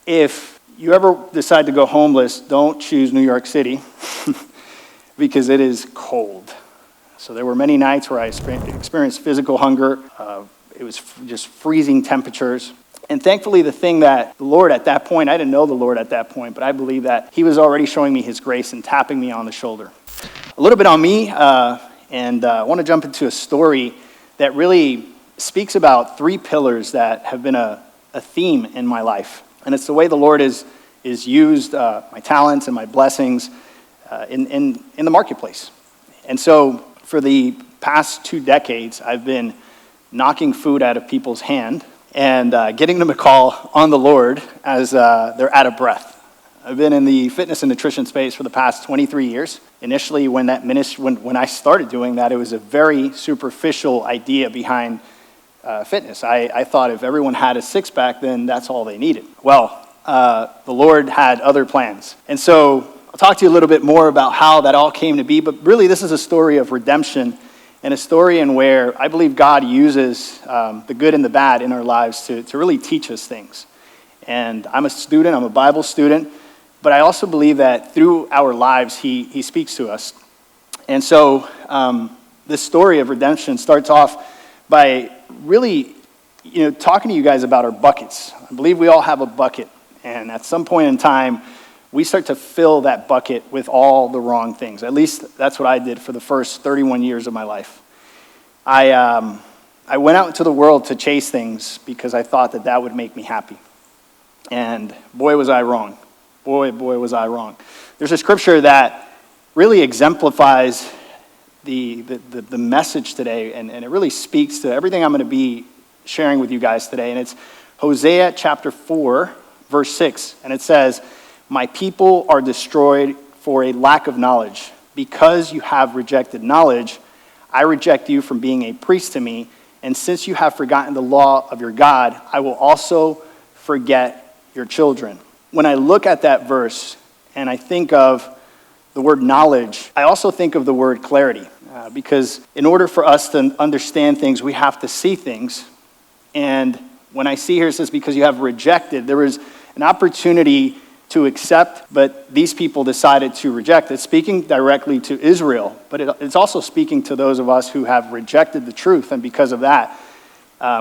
If you ever decide to go homeless, don't choose New York City because it is cold. So there were many nights where I experienced physical hunger. It was just freezing temperatures. And thankfully, the thing that the Lord at that point, I didn't know the Lord at that point, but I believe that he was already showing me his grace and tapping me on the shoulder. A little bit on me, and I want to jump into a story that really speaks about three pillars that have been a theme in my life. And it's the way the Lord is used my talents and my blessings in the marketplace. And so for the past 2 decades, I've been knocking food out of people's hand and getting them to call on the Lord as they're out of breath. I've been in the fitness and nutrition space for the past 23 years. Initially, when I started doing that, it was a very superficial idea behind fitness. I thought if everyone had a six-pack, then that's all they needed. Well, the Lord had other plans. And so I'll talk to you a little bit more about how that all came to be, but really this is a story of redemption and a story in where I believe God uses the good and the bad in our lives to really teach us things. And I'm a Bible student, but I also believe that through our lives, he speaks to us. And so this story of redemption starts off by really, talking to you guys about our buckets. I believe we all have a bucket, and at some point in time, we start to fill that bucket with all the wrong things. At least that's what I did for the first 31 years of my life. I went out into the world to chase things because I thought that would make me happy. And boy, was I wrong. Boy, was I wrong. There's a scripture that really exemplifies the message today, and it really speaks to everything I'm going to be sharing with you guys today. And it's Hosea chapter 4, verse 6. And it says, "My people are destroyed for a lack of knowledge. Because you have rejected knowledge, I reject you from being a priest to me. And since you have forgotten the law of your God, I will also forget your children." When I look at that verse and I think of the word knowledge, I also think of the word clarity. Because in order for us to understand things, we have to see things. And when I see here, it says, because you have rejected, there was an opportunity to accept, but these people decided to reject. It's speaking directly to Israel, but it's also speaking to those of us who have rejected the truth, and because of that,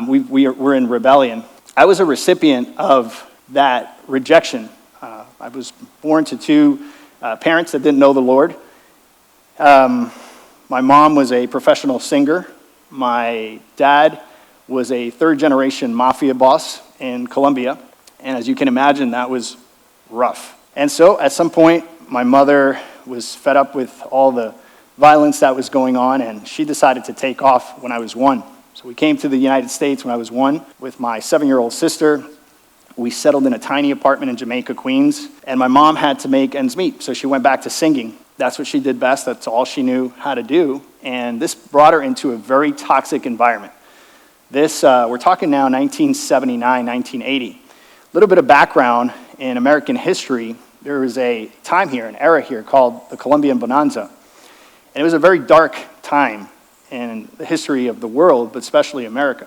we're in rebellion. I was a recipient of that rejection. I was born to two parents that didn't know the Lord. My mom was a professional singer. My dad was a third-generation mafia boss in Colombia, and as you can imagine, that was rough. And so at some point, my mother was fed up with all the violence that was going on, and she decided to take off when I was 1. So we came to the United States when I was 1 with my 7-year-old sister. We settled in a tiny apartment in Jamaica, Queens, and my mom had to make ends meet, so she went back to singing. That's what she did best. That's all she knew how to do, and this brought her into a very toxic environment. We're talking now 1979, 1980. A little bit of background in American history. There was a time here, an era here called the Colombian Bonanza. And it was a very dark time in the history of the world, but especially America.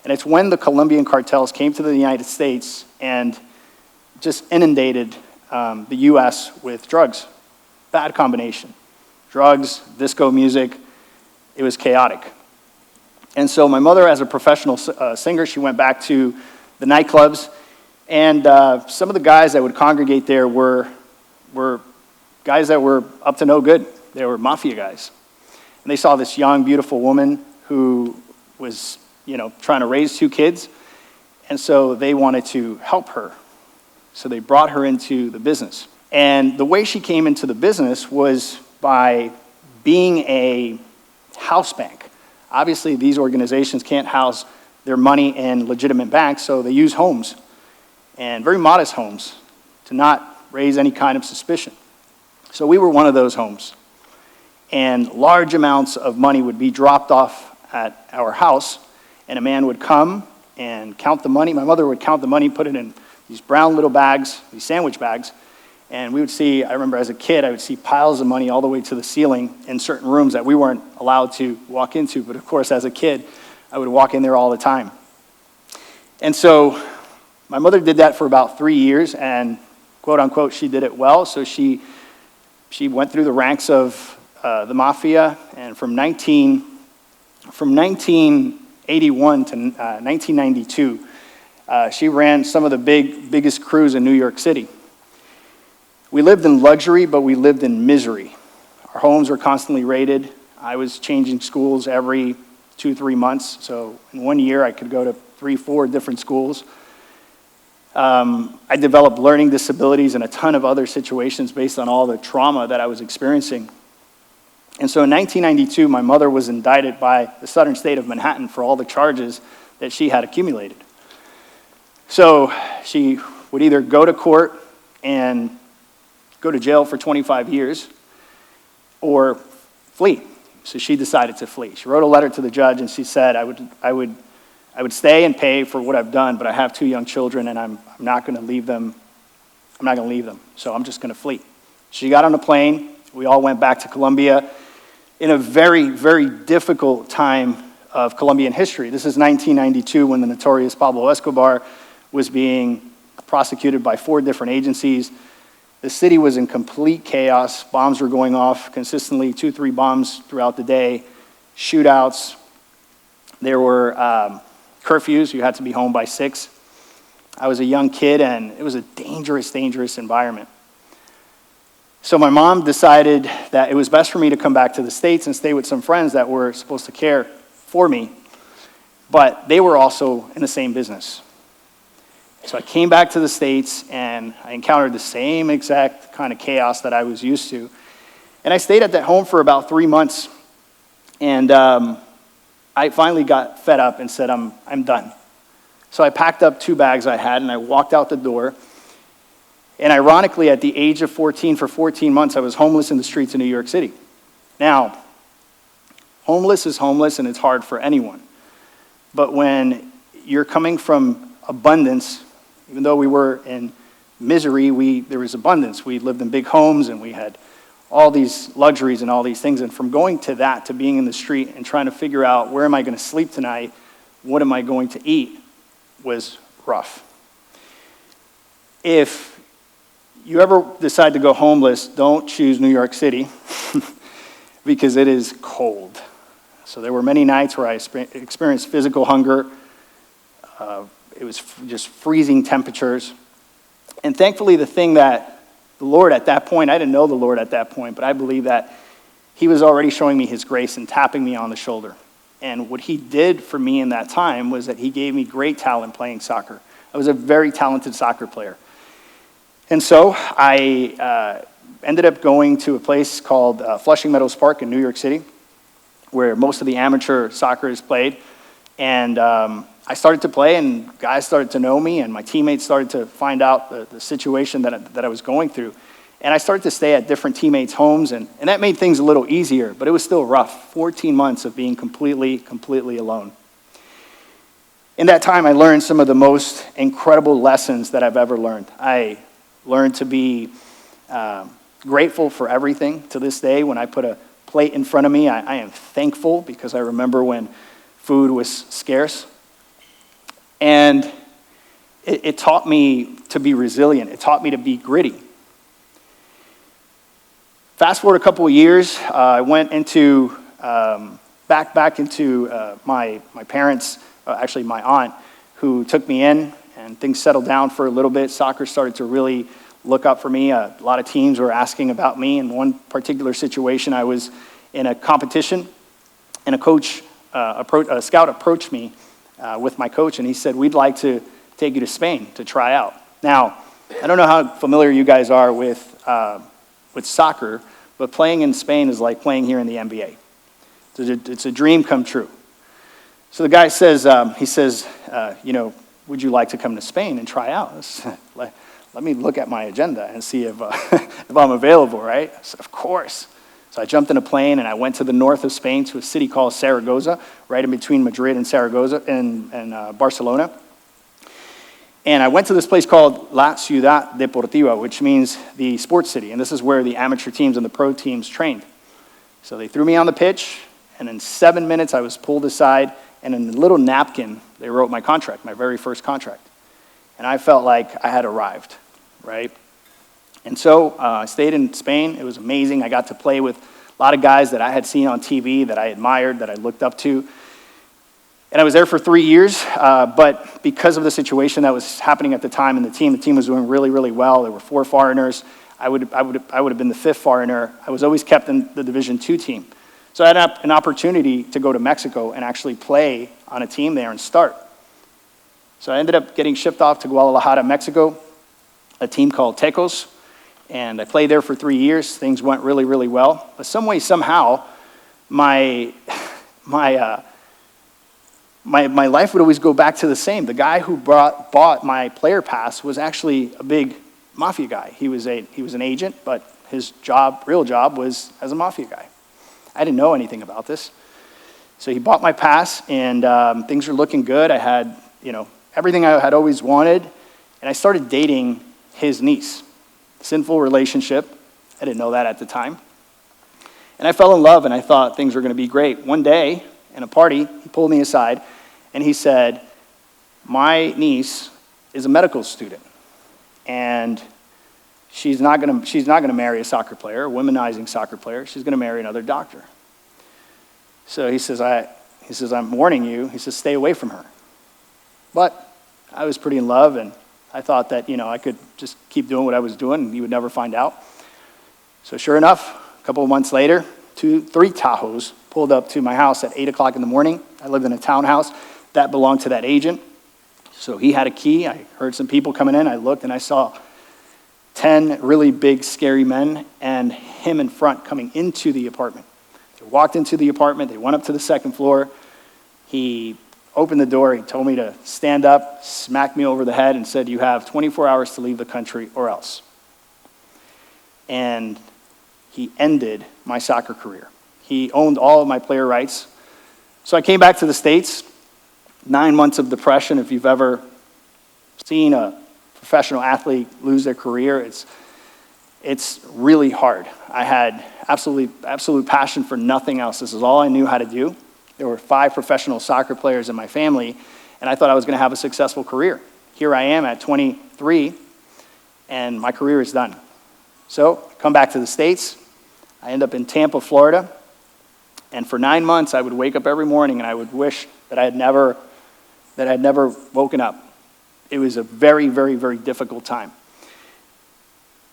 And it's when the Colombian cartels came to the United States and just inundated the U.S. with drugs. Bad combination. Drugs, disco music. It was chaotic. And so my mother, as a professional singer, she went back to the nightclubs. And some of the guys that would congregate there were guys that were up to no good. They were mafia guys. And they saw this young, beautiful woman who was, trying to raise 2 kids. And so they wanted to help her. So they brought her into the business. And the way she came into the business was by being a house bank. Obviously, these organizations can't house their money in legitimate banks, so they use homes. And very modest homes, to not raise any kind of suspicion. So we were one of those homes. And large amounts of money would be dropped off at our house, and a man would come and count the money. My mother would count the money, put it in these brown little bags, these sandwich bags, and we would see, I remember as a kid, I would see piles of money all the way to the ceiling in certain rooms that we weren't allowed to walk into, but of course, as a kid, I would walk in there all the time. And so My mother did that for about 3 years, and quote unquote, she did it well. So she went through the ranks of the mafia, and from 1981 to 1992, she ran some of the biggest crews in New York City. We lived in luxury, but we lived in misery. Our homes were constantly raided. I was changing schools every 2-3 months. So in 1 year, I could go to 3-4 different schools. I developed learning disabilities and a ton of other situations based on all the trauma that I was experiencing. And so in 1992, my mother was indicted by the southern state of Manhattan for all the charges that she had accumulated. So she would either go to court and go to jail for 25 years or flee. So she decided to flee. She wrote a letter to the judge and she said, I would stay and pay for what I've done, but I have 2 young children and I'm not going to leave them. I'm not going to leave them, so I'm just going to flee. She got on a plane. We all went back to Colombia in a very, very difficult time of Colombian history. This is 1992 when the notorious Pablo Escobar was being prosecuted by 4 different agencies. The city was in complete chaos. Bombs were going off consistently, 2-3 bombs throughout the day, shootouts. There were curfews. You had to be home by 6. I was a young kid, and it was a dangerous, dangerous environment. So my mom decided that it was best for me to come back to the States and stay with some friends that were supposed to care for me, but they were also in the same business. So I came back to the States, and I encountered the same exact kind of chaos that I was used to. And I stayed at that home for about 3 months, and I finally got fed up and said, I'm done. So I packed up 2 bags I had, and I walked out the door. And ironically, at the age of 14, for 14 months, I was homeless in the streets of New York City. Now, homeless is homeless, and it's hard for anyone. But when you're coming from abundance, even though we were in misery, there was abundance. We lived in big homes, and we had all these luxuries and all these things. And from going to that to being in the street and trying to figure out where am I going to sleep tonight, what am I going to eat, was rough. If you ever decide to go homeless, don't choose New York City because it is cold. So there were many nights where I experienced physical hunger. It was just freezing temperatures. And thankfully, the thing that the Lord at that point, I didn't know the Lord at that point, but I believe that he was already showing me his grace and tapping me on the shoulder. And what he did for me in that time was that he gave me great talent playing soccer. I was a very talented soccer player. And so I ended up going to a place called Flushing Meadows Park in New York City, where most of the amateur soccer is played. And I started to play, and guys started to know me, and my teammates started to find out the situation that I was going through. And I started to stay at different teammates' homes, and that made things a little easier, but it was still rough. 14 months of being completely alone. In that time, I learned some of the most incredible lessons that I've ever learned. I learned to be grateful for everything. To this day, when I put a plate in front of me, I am thankful because I remember when food was scarce. And it taught me to be resilient. It taught me to be gritty. Fast forward a couple of years, I went into back into my parents, actually my aunt, who took me in, and things settled down for a little bit. Soccer started to really look up for me. A lot of teams were asking about me. In one particular situation, I was in a competition, and a scout approached me with my coach, and he said, "We'd like to take you to Spain to try out." Now, I don't know how familiar you guys are with soccer, but playing in Spain is like playing here in the NBA. It's a dream come true. So the guy says, would you like to come to Spain and try out? Let me look at my agenda and see if I'm available, right? I said, of course. So I jumped in a plane and I went to the north of Spain to a city called Zaragoza, right in between Madrid and Zaragoza and Barcelona. And I went to this place called La Ciudad Deportiva, which means the sports city. And this is where the amateur teams and the pro teams trained. So they threw me on the pitch, and in 7 minutes I was pulled aside, and in a little napkin they wrote my contract, my very first contract. And I felt like I had arrived, right? And so I stayed in Spain. It was amazing. I got to play with a lot of guys that I had seen on TV, that I admired, that I looked up to. And I was there for 3 years, but because of the situation that was happening at the time in the team was doing really, really well. There were 4 foreigners. I would have been the 5th foreigner. I was always kept in the Division II team. So I had an opportunity to go to Mexico and actually play on a team there and start. So I ended up getting shipped off to Guadalajara, Mexico, a team called Tecos. And I played there for 3 years. Things went really, really well. But some way, somehow, my life would always go back to the same. The guy who bought my player pass was actually a big mafia guy. He was an agent, but his real job was as a mafia guy. I didn't know anything about this. So he bought my pass, and things were looking good. I had, everything I had always wanted, and I started dating his niece. Sinful relationship. I didn't know that at the time. And I fell in love, and I thought things were going to be great. One day, in a party, he pulled me aside, and he said, my niece is a medical student, and she's not going to marry a soccer player, a womanizing soccer player. She's going to marry another doctor. So he says, I'm warning you. He says, stay away from her. But I was pretty in love, and I thought that, I could just keep doing what I was doing, and he would never find out. So sure enough, a couple of months later, 3 Tahoes pulled up to my house at 8 o'clock in the morning. I lived in a townhouse that belonged to that agent. So he had a key. I heard some people coming in. I looked, and I saw 10 really big, scary men and him in front coming into the apartment. They walked into the apartment. They went up to the 2nd floor. He opened the door. He told me to stand up, smacked me over the head, and said, you have 24 hours to leave the country or else. And he ended my soccer career. He owned all of my player rights. So I came back to the States, 9 months of depression. If you've ever seen a professional athlete lose their career, it's really hard. I had absolute passion for nothing else. This is all I knew how to do. There were 5 professional soccer players in my family, and I thought I was going to have a successful career. Here I am at 23, and my career is done. So I come back to the States. I end up in Tampa, Florida, and for 9 months I would wake up every morning and I would wish that I had never woken up. It was a very, very, very difficult time.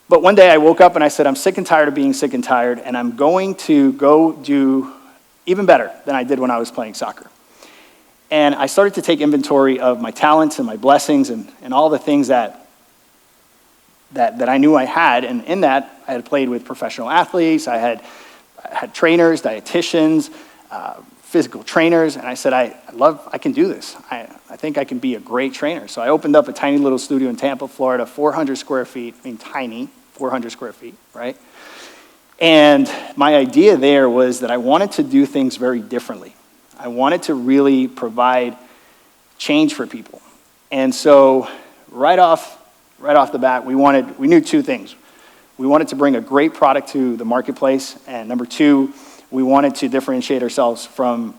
But one day I woke up and I said, I'm sick and tired of being sick and tired, and I'm going to go do even better than I did when I was playing soccer. And I started to take inventory of my talents and my blessings and all the things that I knew I had. And in that, I had played with professional athletes. I had trainers, dietitians, physical trainers. And I said, I can do this. I think I can be a great trainer. So I opened up a tiny little studio in Tampa, Florida, 400 square feet. I mean, tiny, 400 square feet, right? And my idea there was that I wanted to do things very differently. I wanted to really provide change for people. And so right off the bat, we knew 2 things. We wanted to bring a great product to the marketplace, and number 2, we wanted to differentiate ourselves from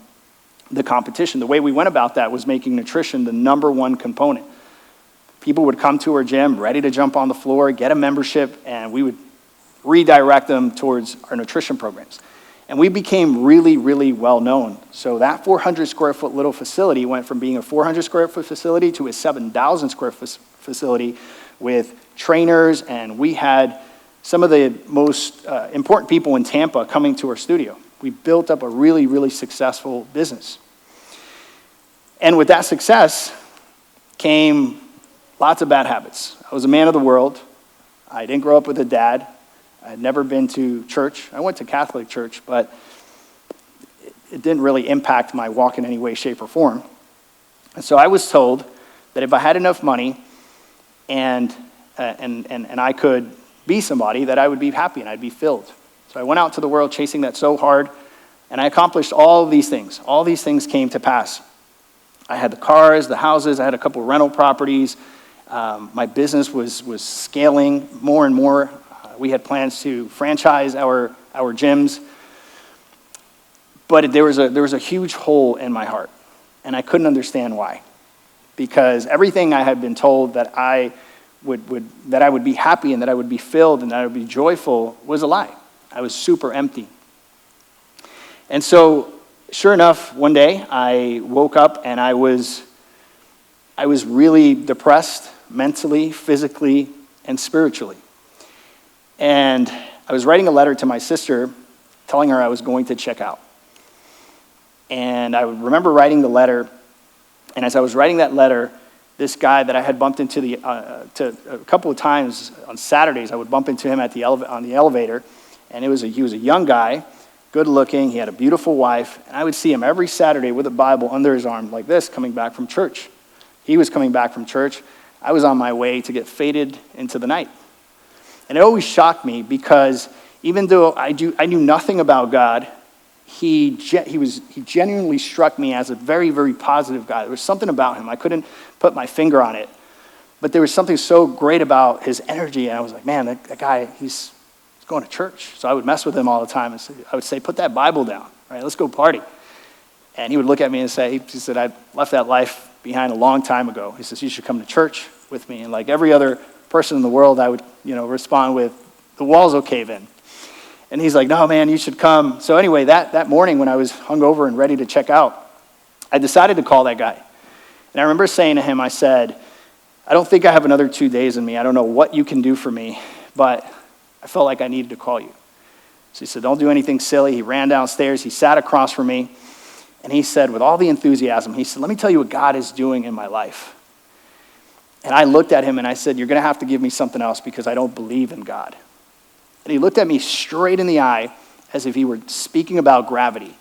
the competition. The way we went about that was making nutrition the number 1 component. People would come to our gym ready to jump on the floor, get a membership, and we would redirect them towards our nutrition programs. And we became really, really well known. So that 400 square foot little facility went from being a 400 square foot facility to a 7,000 square foot facility with trainers, and we had some of the most important people in Tampa coming to our studio. We built up a really, really successful business. And with that success came lots of bad habits. I was a man of the world. I didn't grow up with a dad. I had never been to church. I went to Catholic church, but it didn't really impact my walk in any way, shape, or form. And so I was told that if I had enough money and I could be somebody, that I would be happy and I'd be filled. So I went out to the world chasing that so hard, and I accomplished all of these things. All these things came to pass. I had the cars, the houses, I had a couple rental properties. My business was scaling more and more. We had plans to franchise our gyms. But there was a huge hole in my heart, and I couldn't understand why. because everything I had been told that I would be happy and that I would be filled and that I would be joyful was a lie. I was super empty. And so, sure enough, one day I woke up and I was really depressed mentally, physically, and spiritually. And I was writing a letter to my sister telling her I was going to check out. And I remember writing the letter, and as I was writing that letter, this guy that I had bumped into a couple of times on Saturdays, I would bump into him on the elevator, and he was a young guy, good looking, he had a beautiful wife, and I would see him every Saturday with a Bible under his arm like this, coming back from church. He was coming back from church. I was on my way to get faded into the night. And it always shocked me because even though I knew nothing about God, he genuinely struck me as a very, very positive guy. There was something about him. I couldn't put my finger on it. But there was something so great about his energy. And I was like, man, that guy, he's going to church. So I would mess with him all the time. And I would say, put that Bible down, right? Let's go party. And he would look at me and say, he said, I left that life behind a long time ago. He says, you should come to church with me. And like every other person in the world, I would, respond with, the walls will cave in. And he's like, no, man, you should come. So anyway, that morning when I was hungover and ready to check out, I decided to call that guy. And I remember saying to him, I said, I don't think I have another 2 days in me. I don't know what you can do for me, but I felt like I needed to call you. So he said, don't do anything silly. He ran downstairs. He sat across from me. And he said, with all the enthusiasm, he said, let me tell you what God is doing in my life. And I looked at him and I said, you're going to have to give me something else because I don't believe in God. And he looked at me straight in the eye as if he were speaking about gravity.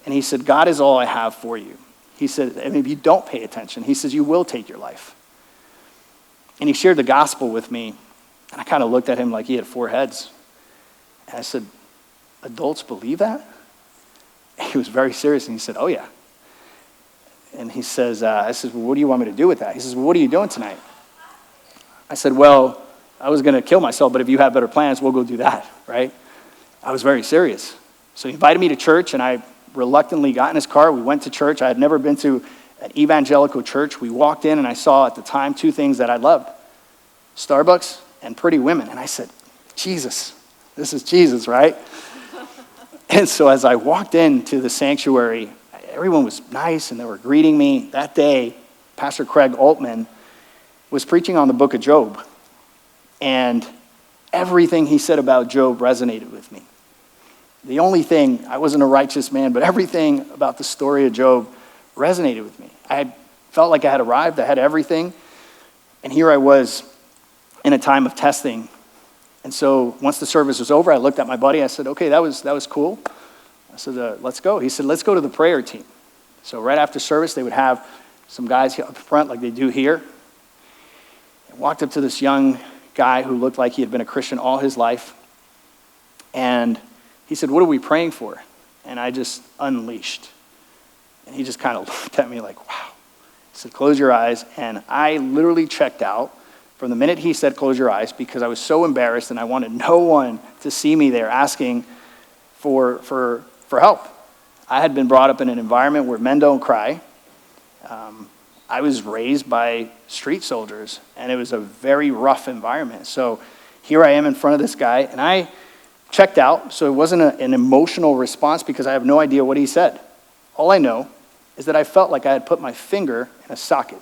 And he said, God is all I have for you. He said, and if you don't pay attention, he says, you will take your life. And he shared the gospel with me. And I kind of looked at him like he had 4 heads. And I said, adults believe that? And he was very serious. And he said, oh, yeah. And he says, I said, well, what do you want me to do with that? He says, well, what are you doing tonight? I said, well, I was going to kill myself, but if you have better plans, we'll go do that, right? I was very serious. So he invited me to church, and I reluctantly got in his car. We went to church. I had never been to an evangelical church. We walked in, and I saw at the time 2 things that I loved, Starbucks and pretty women. And I said, Jesus, this is Jesus, right? And so as I walked into the sanctuary, everyone was nice, and they were greeting me. That day, Pastor Craig Altman was preaching on the book of Job. And everything he said about Job resonated with me. The only thing, I wasn't a righteous man, but everything about the story of Job resonated with me. I felt like I had arrived, I had everything, and here I was in a time of testing. And so once the service was over, I looked at my buddy, I said, okay, that was cool. I said, let's go. He said, let's go to the prayer team. So right after service, they would have some guys up front like they do here. I walked up to this young guy who looked like he had been a Christian all his life. And he said, what are we praying for? And I just unleashed. And he just kind of looked at me like, wow. He said, close your eyes. And I literally checked out from the minute he said, close your eyes, because I was so embarrassed and I wanted no one to see me there asking for help. I had been brought up in an environment where men don't cry. I was raised by street soldiers, and it was a very rough environment. So here I am in front of this guy, and I checked out, so it wasn't an emotional response because I have no idea what he said. All I know is that I felt like I had put my finger in a socket.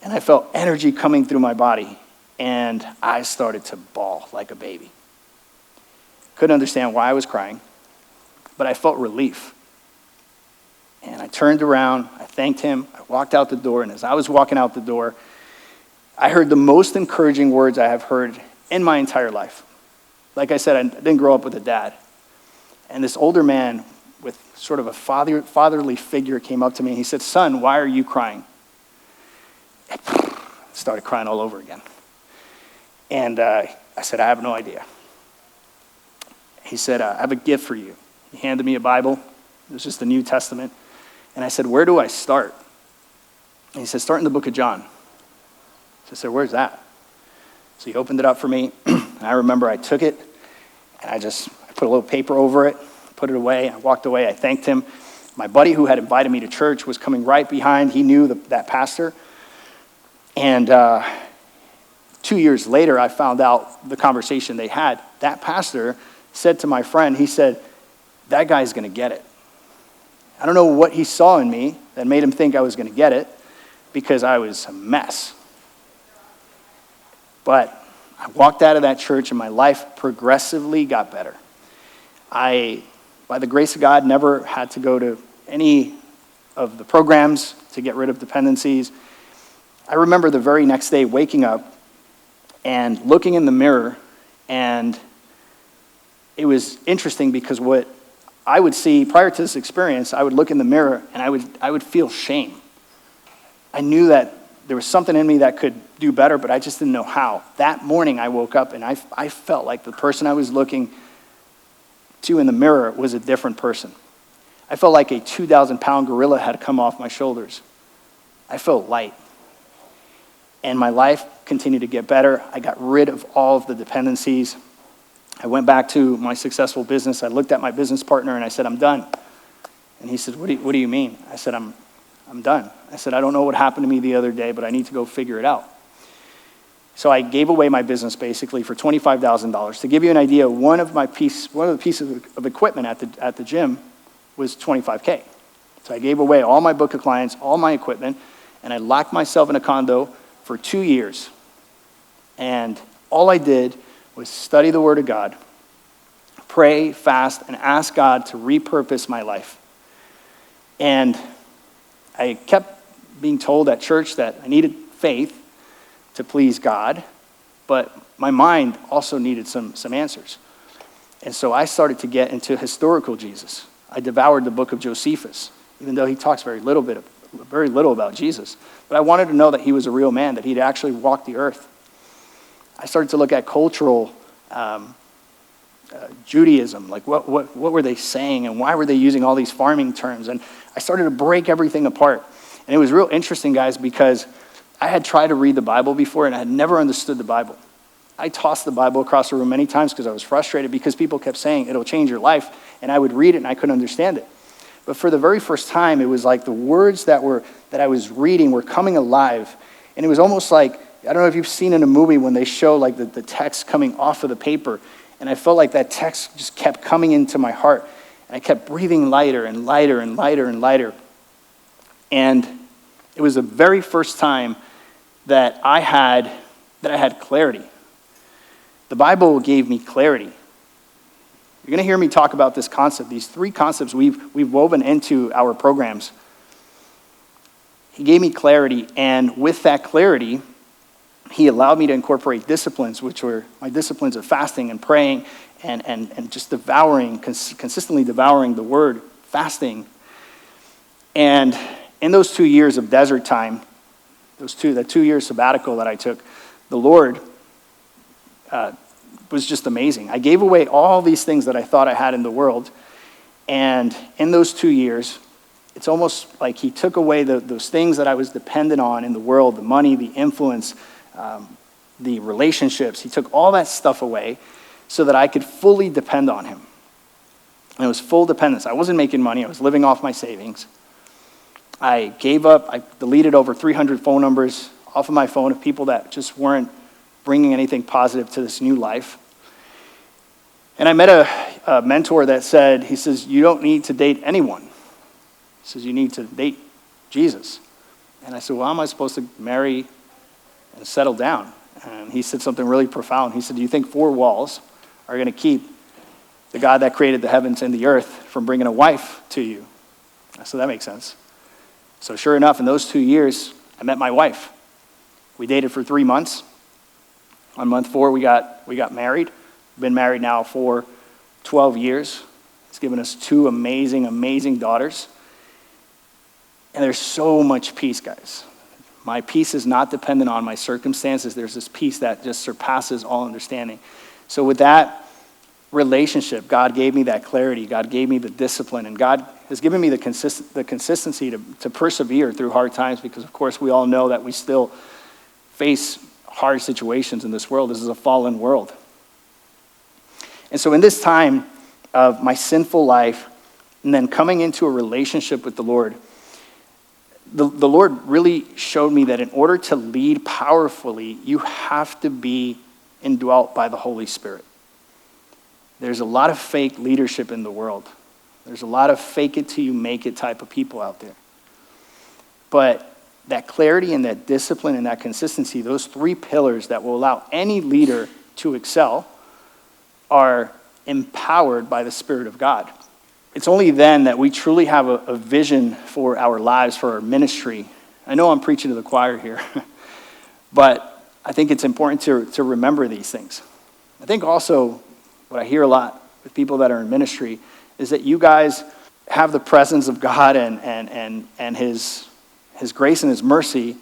And I felt energy coming through my body, and I started to bawl like a baby. Couldn't understand why I was crying, but I felt relief. And I turned around, I thanked him, I walked out the door, and as I was walking out the door, I heard the most encouraging words I have heard in my entire life. Like I said, I didn't grow up with a dad. And this older man with sort of a fatherly figure came up to me, and he said, son, why are you crying? I started crying all over again. And I said, I have no idea. He said, I have a gift for you. He handed me a Bible. It was just the New Testament. And I said, where do I start? And he said, start in the book of John. So I said, where's that? So he opened it up for me. And I remember I took it, and I put a little paper over it, put it away. I walked away. I thanked him. My buddy who had invited me to church was coming right behind. He knew that pastor. And 2 years later, I found out the conversation they had. That pastor said to my friend, he said, that guy's going to get it. I don't know what he saw in me that made him think I was going to get it, because I was a mess. But I walked out of that church and my life progressively got better. I, by the grace of God, never had to go to any of the programs to get rid of dependencies. I remember the very next day waking up and looking in the mirror, and it was interesting because what I would see prior to this experience, I would look in the mirror and I would feel shame. I knew that there was something in me that could do better, but I just didn't know how. That morning I woke up and I felt like the person I was looking to in the mirror was a different person. I felt like a 2,000-pound gorilla had come off my shoulders. I felt light. And my life continued to get better. I got rid of all of the dependencies. I went back to my successful business. I looked at my business partner and I said, I'm done. And he said, what do you mean? I said, I'm done. I said, I don't know what happened to me the other day, but I need to go figure it out. So I gave away my business basically for $25,000. To give you an idea, one of the pieces of equipment at the gym was $25K. So I gave away all my book of clients, all my equipment, and I locked myself in a condo for 2 years. And all I did was study the Word of God, pray, fast, and ask God to repurpose my life. And I kept being told at church that I needed faith to please God, but my mind also needed some answers. And so I started to get into historical Jesus. I devoured the book of Josephus, even though he talks very little about Jesus. But I wanted to know that he was a real man, that he'd actually walked the earth. I started to look at cultural Judaism, like what were they saying and why were they using all these farming terms? And I started to break everything apart. And it was real interesting, guys, because I had tried to read the Bible before and I had never understood the Bible. I tossed the Bible across the room many times because I was frustrated because people kept saying it'll change your life, and I would read it and I couldn't understand it. But for the very first time, it was like the words that I was reading were coming alive. And it was almost like, I don't know if you've seen in a movie when they show like the text coming off of the paper, and I felt like that text just kept coming into my heart, and I kept breathing lighter and lighter and lighter and lighter. And it was the very first time that I had clarity. The Bible gave me clarity. You're going to hear me talk about this concept, these 3 concepts we've woven into our programs. He gave me clarity, and with that clarity, he allowed me to incorporate disciplines, which were my disciplines of fasting and praying and just consistently devouring the word, fasting. And in those 2 years of desert time, that 2-year sabbatical that I took, the Lord was just amazing. I gave away all these things that I thought I had in the world, and in those 2 years, it's almost like he took away those things that I was dependent on in the world, the money, the influence, the relationships. He took all that stuff away so that I could fully depend on him. And it was full dependence. I wasn't making money. I was living off my savings. I gave up. I deleted over 300 phone numbers off of my phone of people that just weren't bringing anything positive to this new life. And I met a mentor that said, he says, you don't need to date anyone. He says, you need to date Jesus. And I said, well, how am I supposed to marry and settle down? And he said something really profound. He said, do you think 4 walls are going to keep the God that created the heavens and the earth from bringing a wife to you? I said, that makes sense. So sure enough, in those 2 years, I met my wife. We dated for 3 months. On month 4, we got married. We've been married now for 12 years. It's given us 2 amazing, amazing daughters. And there's so much peace, guys. My peace is not dependent on my circumstances. There's this peace that just surpasses all understanding. So with that relationship, God gave me that clarity. God gave me the discipline. And God has given me the consistency to persevere through hard times, because, of course, we all know that we still face hard situations in this world. This is a fallen world. And so in this time of my sinful life, and then coming into a relationship with the Lord, the Lord really showed me that in order to lead powerfully, you have to be indwelt by the Holy Spirit. There's a lot of fake leadership in the world. There's a lot of fake it till you make it type of people out there. But that clarity and that discipline and that consistency, those three pillars that will allow any leader to excel, are empowered by the Spirit of God. It's only then that we truly have a vision for our lives, for our ministry. I know I'm preaching to the choir here, but I think it's important to remember these things. I think also what I hear a lot with people that are in ministry is that you guys have the presence of God and His grace and His mercy,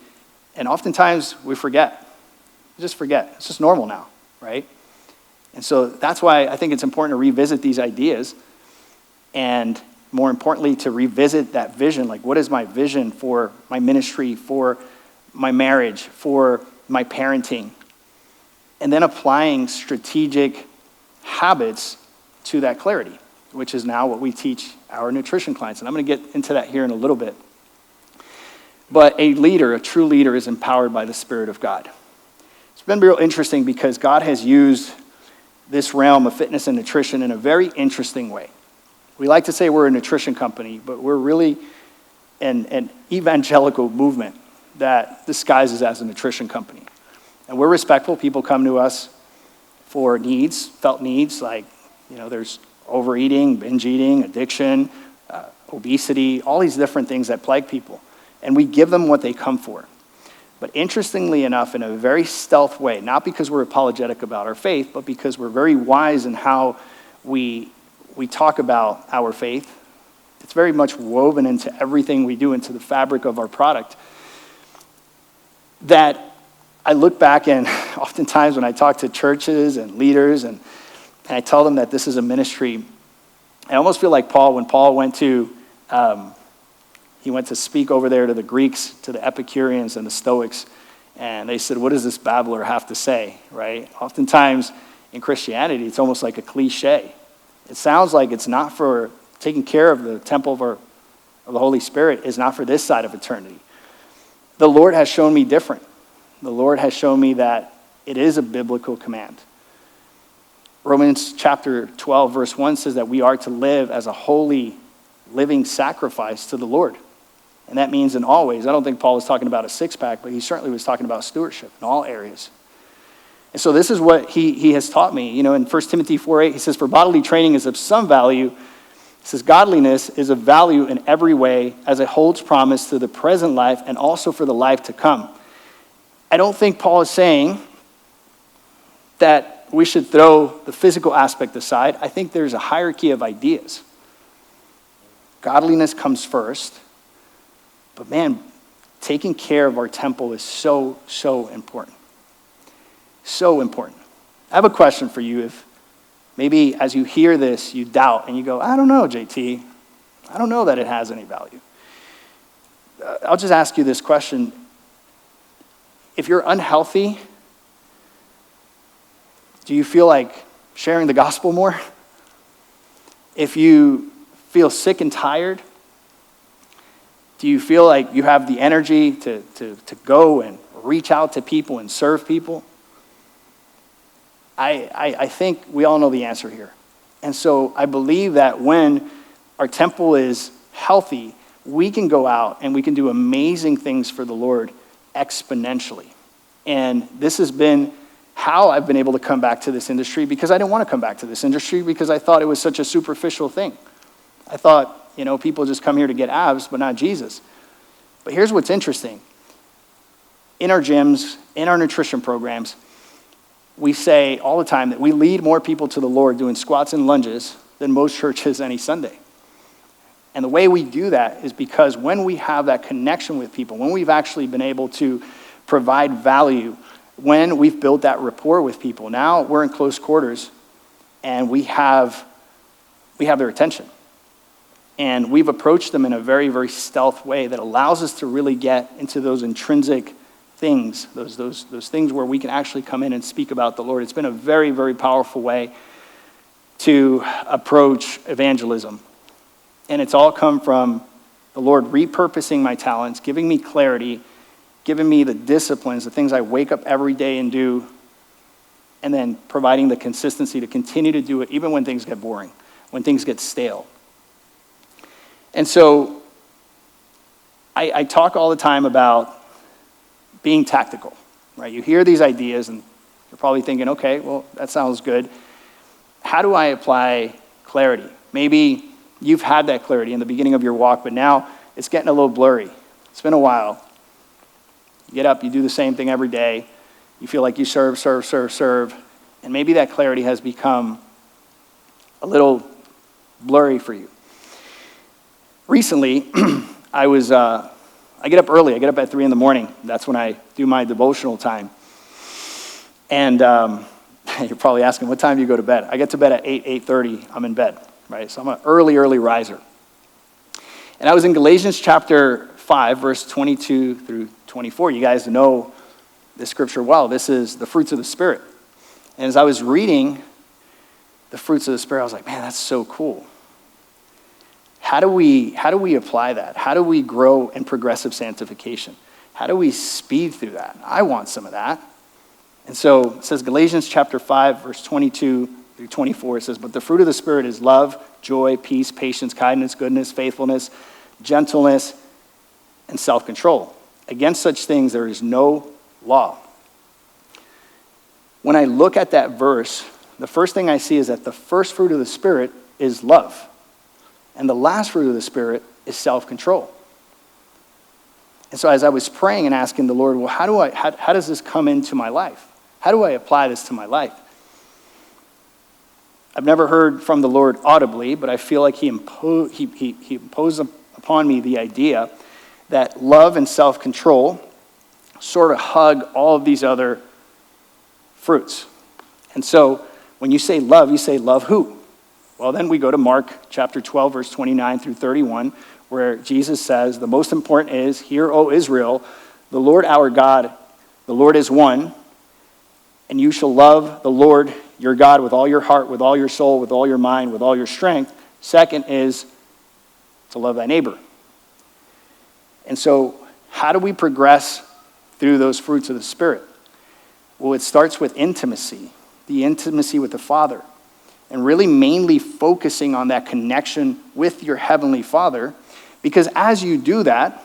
and oftentimes we forget. We just forget. It's just normal now, right? And so that's why I think it's important to revisit these ideas, and more importantly, to revisit that vision. Like, what is my vision for my ministry, for my marriage, for my parenting? And then applying strategic habits to that clarity, which is now what we teach our nutrition clients. And I'm going to get into that here in a little bit. But a leader, a true leader, is empowered by the Spirit of God. It's been real interesting because God has used this realm of fitness and nutrition in a very interesting way. We like to say we're a nutrition company, but we're really an evangelical movement that disguises as a nutrition company. And we're respectful. People come to us for needs, felt needs, like, there's overeating, binge eating, addiction, obesity, all these different things that plague people. And we give them what they come for. But interestingly enough, in a very stealth way, not because we're apologetic about our faith, but because we're very wise in how we talk about our faith. It's very much woven into everything we do, into the fabric of our product. That I look back, and oftentimes when I talk to churches and leaders and I tell them that this is a ministry, I almost feel like Paul, when Paul went to speak over there to the Greeks, to the Epicureans and the Stoics, and they said, what does this babbler have to say, right? Oftentimes in Christianity, it's almost like a cliche. It sounds like it's not for taking care of the temple of the Holy Spirit, is not for this side of eternity. The Lord has shown me different. The Lord has shown me that it is a biblical command. Romans chapter 12, verse 1 says that we are to live as a holy, living sacrifice to the Lord. And that means in all ways. I don't think Paul was talking about a six-pack, but he certainly was talking about stewardship in all areas. And so this is what he has taught me. In 1 Timothy 4:8, he says, for bodily training is of some value. He says, godliness is of value in every way, as it holds promise to the present life and also for the life to come. I don't think Paul is saying that we should throw the physical aspect aside. I think there's a hierarchy of ideas. Godliness comes first. But man, taking care of our temple is so, so important. So important. I have a question for you. If maybe as you hear this, you doubt and you go, I don't know, JT. I don't know that it has any value. I'll just ask you this question. If you're unhealthy, do you feel like sharing the gospel more? If you feel sick and tired, do you feel like you have the energy to go and reach out to people and serve people? I think we all know the answer here. And so I believe that when our temple is healthy, we can go out and we can do amazing things for the Lord exponentially. And this has been how I've been able to come back to this industry, because I didn't want to come back to this industry because I thought it was such a superficial thing. I thought, people just come here to get abs, but not Jesus. But here's what's interesting. In our gyms, in our nutrition programs, we say all the time that we lead more people to the Lord doing squats and lunges than most churches any Sunday. And the way we do that is because when we have that connection with people, when we've actually been able to provide value, when we've built that rapport with people, now we're in close quarters and we have their attention. And we've approached them in a very, very stealth way that allows us to really get into those intrinsic things, those things where we can actually come in and speak about the Lord. It's been a very, very powerful way to approach evangelism. And it's all come from the Lord repurposing my talents, giving me clarity, giving me the disciplines, the things I wake up every day and do, and then providing the consistency to continue to do it even when things get boring, when things get stale. And so I talk all the time about being tactical, right? You hear these ideas and you're probably thinking, okay, well, that sounds good. How do I apply clarity? Maybe you've had that clarity in the beginning of your walk, but now it's getting a little blurry. It's been a while. You get up, you do the same thing every day. You feel like you serve, and maybe that clarity has become a little blurry for you. Recently, I get up early. I get up at 3 a.m. That's when I do my devotional time. And you're probably asking, what time do you go to bed? I get to bed at 8:30. I'm in bed, right? So I'm an early riser. And I was in Galatians chapter 5, verse 22 through 24. You guys know this scripture well. This is the fruits of the Spirit. And as I was reading the fruits of the Spirit, I was like, man, that's so cool. How do we apply that? How do we grow in progressive sanctification? How do we speed through that? I want some of that. And so it says Galatians chapter 5, verse 22 through 24, it says, but the fruit of the Spirit is love, joy, peace, patience, kindness, goodness, faithfulness, gentleness, and self-control. Against such things there is no law. When I look at that verse, the first thing I see is that the first fruit of the Spirit is love. And the last fruit of the Spirit is self-control. And so as I was praying and asking the Lord, well, how does this come into my life? How do I apply this to my life? I've never heard from the Lord audibly, but I feel like he imposed upon me the idea that love and self-control sort of hug all of these other fruits. And so when you say love who? Well, then we go to Mark chapter 12, verse 29 through 31, where Jesus says, the most important is, hear, O Israel, the Lord our God, the Lord is one, and you shall love the Lord your God with all your heart, with all your soul, with all your mind, with all your strength. Second is to love thy neighbor. And so how do we progress through those fruits of the Spirit? Well, it starts with intimacy, the intimacy with the Father, and really mainly focusing on that connection with your Heavenly Father, because as you do that,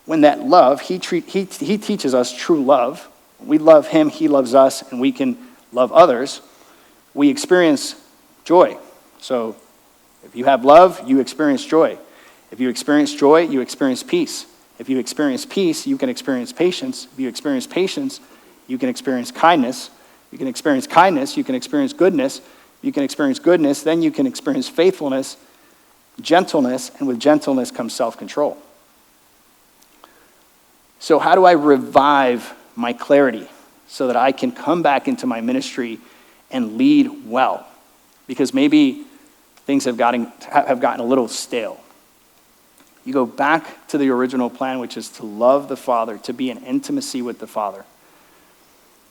when that love, he teaches us true love. We love him, he loves us, and we can love others. We experience joy. So if you have love, you experience joy. If you experience joy, you experience peace. If you experience peace, you can experience patience. If you experience patience, you can experience kindness. You can experience kindness, you can experience goodness. You can experience goodness, then you can experience faithfulness, gentleness, and with gentleness comes self-control. So how do I revive my clarity so that I can come back into my ministry and lead well? Because maybe things have gotten a little stale. You go back to the original plan, which is to love the Father, to be in intimacy with the Father,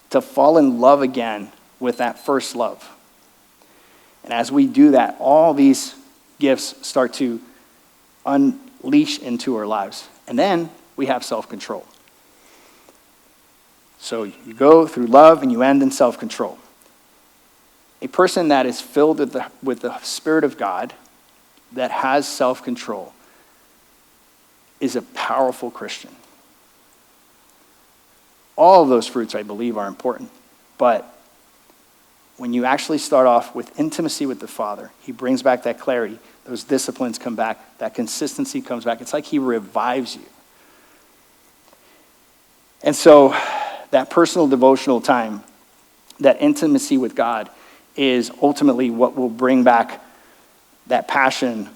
to fall in love again with that first love. And as we do that, all these gifts start to unleash into our lives. And then we have self-control. So you go through love and you end in self-control. A person that is filled with the Spirit of God, that has self-control, is a powerful Christian. All of those fruits, I believe, are important. But when you actually start off with intimacy with the Father, he brings back that clarity. Those disciplines come back. That consistency comes back. It's like he revives you. And so that personal devotional time, that intimacy with God, is ultimately what will bring back that passion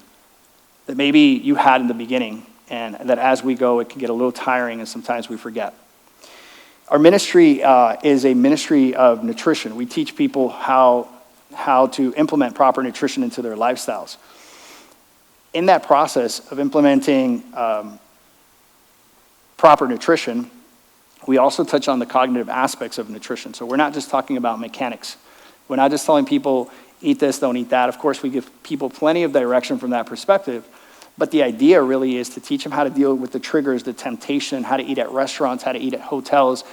that maybe you had in the beginning, and that as we go, it can get a little tiring and sometimes we forget. Our ministry is a ministry of nutrition. We teach people how to implement proper nutrition into their lifestyles. In that process of implementing proper nutrition, we also touch on the cognitive aspects of nutrition. So we're not just talking about mechanics. We're not just telling people eat this, don't eat that. Of course, we give people plenty of direction from that perspective. But the idea really is to teach them how to deal with the triggers, the temptation, how to eat at restaurants, how to eat at hotels.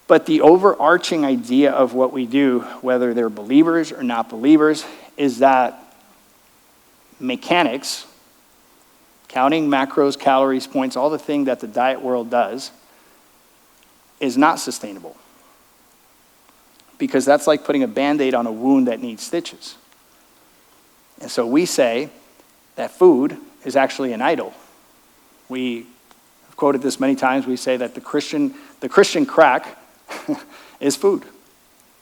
But the overarching idea of what we do, whether they're believers or not believers, is that mechanics, counting macros, calories, points, all the thing that the diet world does, is not sustainable. Because that's like putting a Band-Aid on a wound that needs stitches. And so we say that food is actually an idol. We have quoted this many times. We say that the Christian crack is food.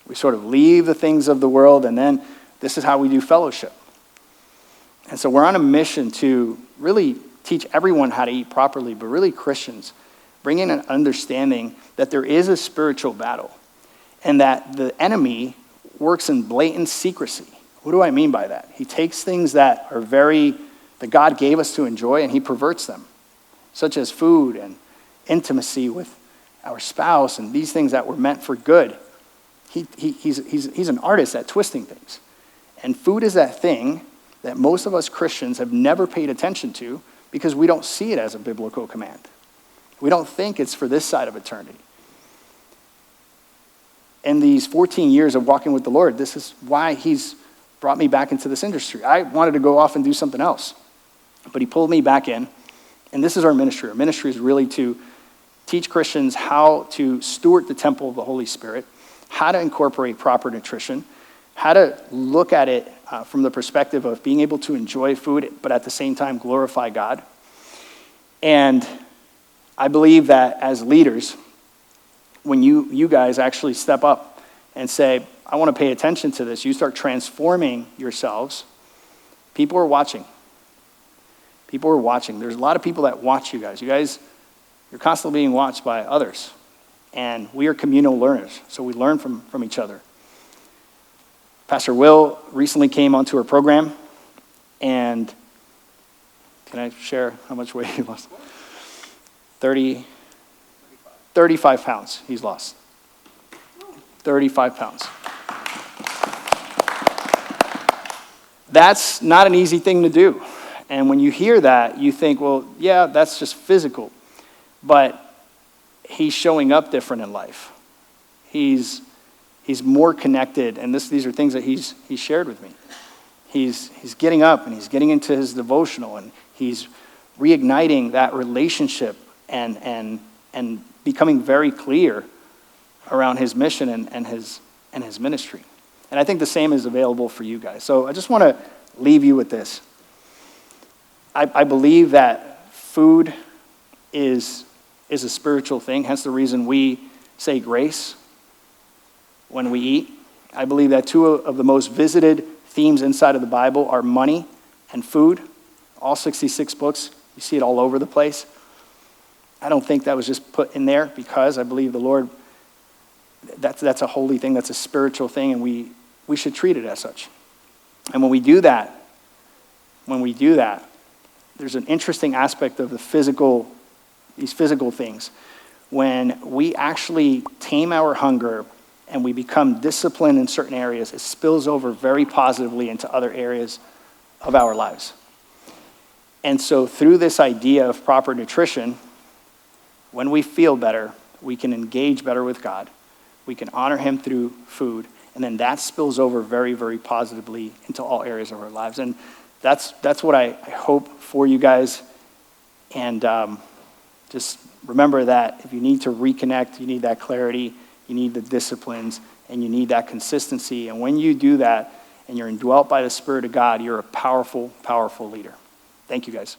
We sort of leave the things of the world, and then this is how we do fellowship. And so we're on a mission to really teach everyone how to eat properly, but really Christians, bring in an understanding that there is a spiritual battle and that the enemy works in blatant secrecy. What do I mean by that? He takes things that are that God gave us to enjoy, and he perverts them, such as food and intimacy with our spouse and these things that were meant for good. He's an artist at twisting things. And food is that thing that most of us Christians have never paid attention to because we don't see it as a biblical command. We don't think it's for this side of eternity. In these 14 years of walking with the Lord, this is why he's brought me back into this industry. I wanted to go off and do something else, but he pulled me back in, and this is our ministry. Our ministry is really to teach Christians how to steward the temple of the Holy Spirit, how to incorporate proper nutrition, how to look at it from the perspective of being able to enjoy food, but at the same time glorify God. And I believe that as leaders, when you guys actually step up and say, I want to pay attention to this, you start transforming yourselves, people are watching. People are watching. There's a lot of people that watch you guys. You guys, you're constantly being watched by others. And we are communal learners, so we learn from each other. Pastor Will recently came onto our program, and can I share how much weight he lost? 35 pounds he's lost. 35 pounds. That's not an easy thing to do. And when you hear that, you think, well, yeah, that's just physical. But he's showing up different in life. He's more connected, and these are things that he's shared with me. He's getting up, and he's getting into his devotional, and he's reigniting that relationship and becoming very clear around his mission and his ministry. And I think the same is available for you guys. So I just want to leave you with this. I believe that food is a spiritual thing, hence the reason we say grace when we eat. I believe that two of the most visited themes inside of the Bible are money and food. All 66 books, you see it all over the place. I don't think that was just put in there because I believe the Lord, that's a holy thing, that's a spiritual thing, and we should treat it as such. And when we do that, there's an interesting aspect of these physical things. When we actually tame our hunger and we become disciplined in certain areas, it spills over very positively into other areas of our lives. And so through this idea of proper nutrition, when we feel better, we can engage better with God. We can honor him through food. And then that spills over very, very positively into all areas of our lives. And that's what I hope for you guys. And just remember that if you need to reconnect, you need that clarity, you need the disciplines, and you need that consistency. And when you do that and you're indwelt by the Spirit of God, you're a powerful, powerful leader. Thank you, guys.